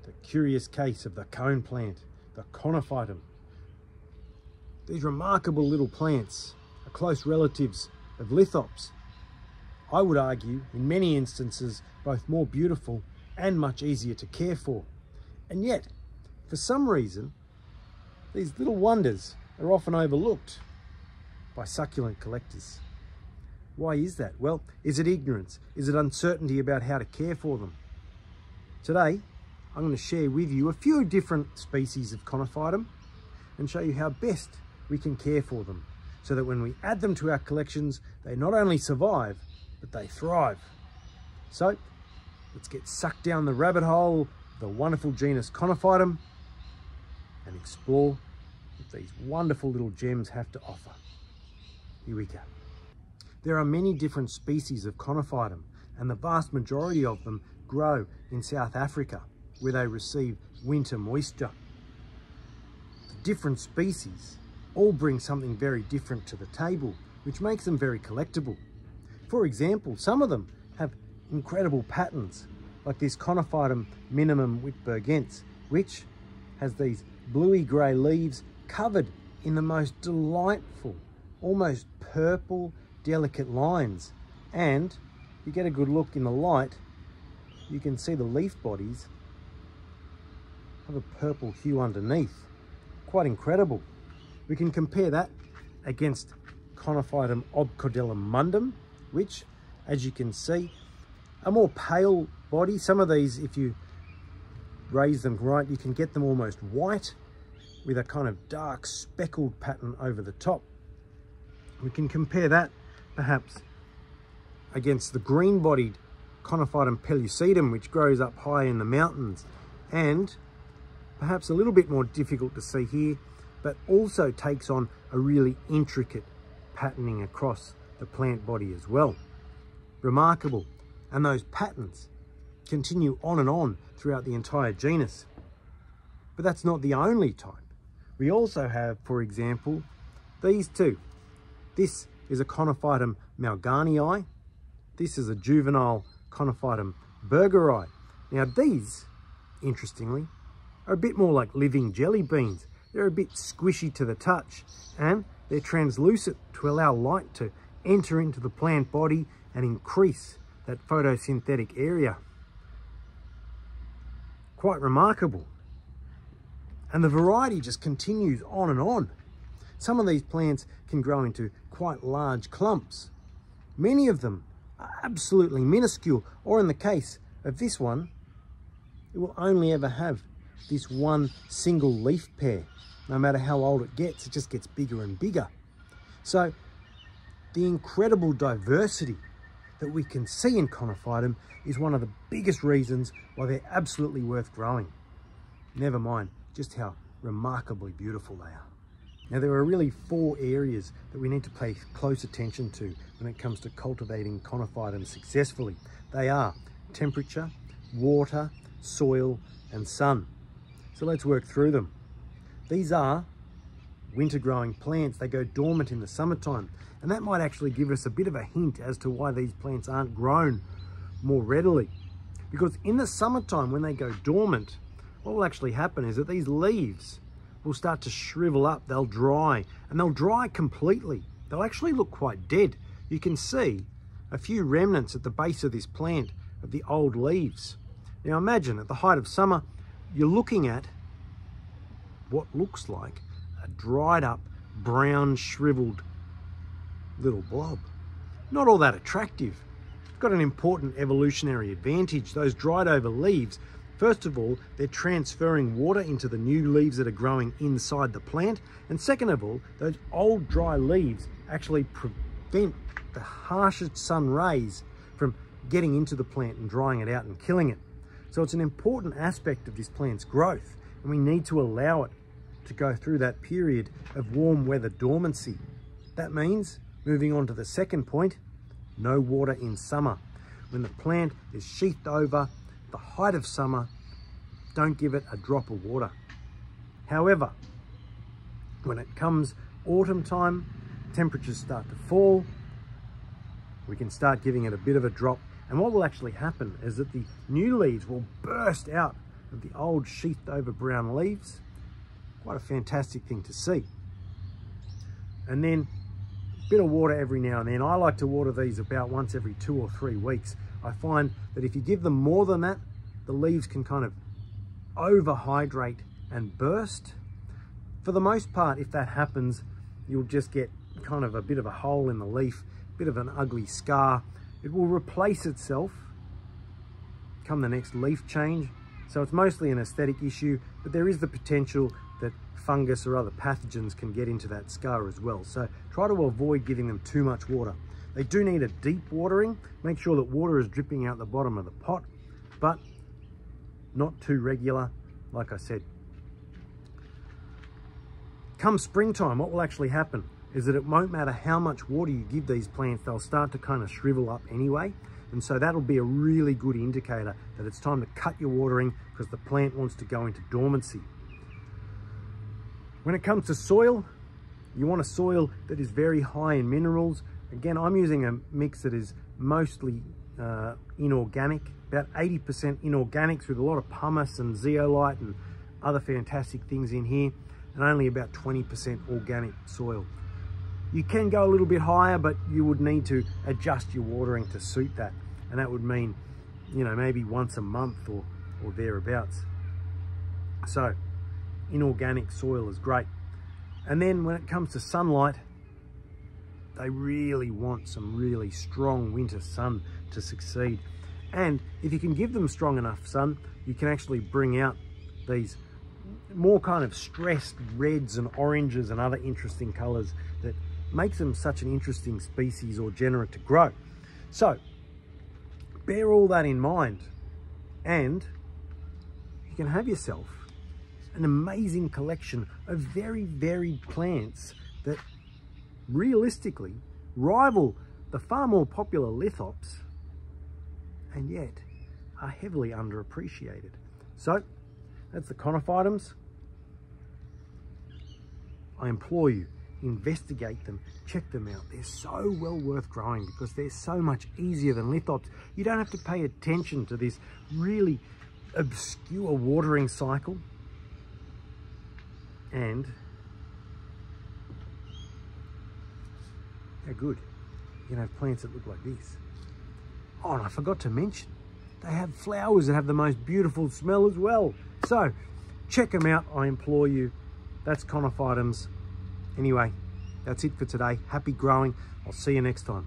the curious case of the cone plant, the Conophytum. These remarkable little plants are close relatives of lithops. I would argue, in many instances, both more beautiful and much easier to care for. And yet, for some reason, these little wonders are often overlooked by succulent collectors. Why is that? Well, is it ignorance? Is it uncertainty about how to care for them? Today, I'm going to share with you a few different species of Conophytum and show you how best we can care for them, so that when we add them to our collections, they not only survive, but they thrive. So, let's get sucked down the rabbit hole of the wonderful genus Conophytum and explore what these wonderful little gems have to offer. Here we go. There are many different species of Conophytum, and the vast majority of them grow in South Africa, where they receive winter moisture. The different species all bring something very different to the table, which makes them very collectible. For example, some of them have incredible patterns, like this Conophytum minimum whitburgense, which has these bluey grey leaves covered in the most delightful, almost purple, delicate lines. And you get a good look in the light, you can see the leaf bodies have a purple hue underneath. Quite incredible. We can compare that against Conophytum obcordellum mundum, which, as you can see, a more pale body. Some of these, if you raise them right, you can get them almost white with a kind of dark speckled pattern over the top. We can compare that perhaps against the green-bodied Conophytum pellucidum, which grows up high in the mountains, and perhaps a little bit more difficult to see here, but also takes on a really intricate patterning across the plant body as well. Remarkable. And those patterns continue on and on throughout the entire genus. But that's not the only type. We also have, for example, these two. This is a Conophytum malgarnii. This is a juvenile Conophytum bergeri. Now these, interestingly, are a bit more like living jelly beans. They're a bit squishy to the touch, and they're translucent to allow light to enter into the plant body and increase that photosynthetic area. Quite remarkable. And the variety just continues on and on. Some of these plants can grow into quite large clumps. Many of them are absolutely minuscule, or in the case of this one, it will only ever have this one single leaf pair. No matter how old it just gets bigger and bigger. So the incredible diversity that we can see in Conophytum is one of the biggest reasons why they're absolutely worth growing. Never mind just how remarkably beautiful they are. Now there are really 4 areas that we need to pay close attention to when it comes to cultivating Conophytum successfully. They are temperature, water, soil, and sun. So let's work through them. These are winter growing plants. They go dormant in the summertime, and that might actually give us a bit of a hint as to why these plants aren't grown more readily. Because in the summertime, when they go dormant, what will actually happen is that these leaves will start to shrivel up, they'll dry, and they'll dry completely. They'll actually look quite dead. You can see a few remnants at the base of this plant of the old leaves. Now imagine at the height of summer, you're looking at what looks like a dried up, brown, shriveled little blob. Not all that attractive. It's got an important evolutionary advantage. Those dried over leaves, first of all, they're transferring water into the new leaves that are growing inside the plant. And second of all, those old dry leaves actually prevent the harshest sun rays from getting into the plant and drying it out and killing it. So it's an important aspect of this plant's growth, and we need to allow it to go through that period of warm weather dormancy. That means, moving on to the second point, no water in summer. When the plant is sheathed over, the height of summer, don't give it a drop of water. However, when it comes autumn time, temperatures start to fall, we can start giving it a bit of a drop, and what will actually happen is that the new leaves will burst out of the old sheathed over brown leaves. Quite a fantastic thing to see. And then a bit of water every now and then. I like to water these about once every 2 or 3 weeks. I find that if you give them more than that, the leaves can kind of overhydrate and burst. For the most part, if that happens, you'll just get kind of a bit of a hole in the leaf, a bit of an ugly scar. It will replace itself come the next leaf change. So it's mostly an aesthetic issue, but there is the potential that fungus or other pathogens can get into that scar as well. So try to avoid giving them too much water. They do need a deep watering. Make sure that water is dripping out the bottom of the pot, but not too regular, like I said. Come springtime, what will actually happen is that it won't matter how much water you give these plants, they'll start to kind of shrivel up anyway. And so that'll be a really good indicator that it's time to cut your watering because the plant wants to go into dormancy. When it comes to soil, you want a soil that is very high in minerals. Again, I'm using a mix that is mostly inorganic, about 80% inorganics with a lot of pumice and zeolite and other fantastic things in here, and only about 20% organic soil. You can go a little bit higher, but you would need to adjust your watering to suit that. And that would mean, you know, maybe once a month or thereabouts. So inorganic soil is great. And then when it comes to sunlight, they really want some really strong winter sun to succeed. And if you can give them strong enough sun, you can actually bring out these more kind of stressed reds and oranges and other interesting colors that makes them such an interesting species or genera to grow. So bear all that in mind, and you can have yourself an amazing collection of very varied plants that realistically rival the far more popular lithops and yet are heavily underappreciated. So that's the conophytums. I implore you, investigate them, check them out. They're so well worth growing because they're so much easier than lithops. You don't have to pay attention to this really obscure watering cycle. And they're good. You can have plants that look like this. Oh, and I forgot to mention, they have flowers that have the most beautiful smell as well. So check them out, I implore you. That's conophytums. Anyway, that's it for today. Happy growing. I'll see you next time.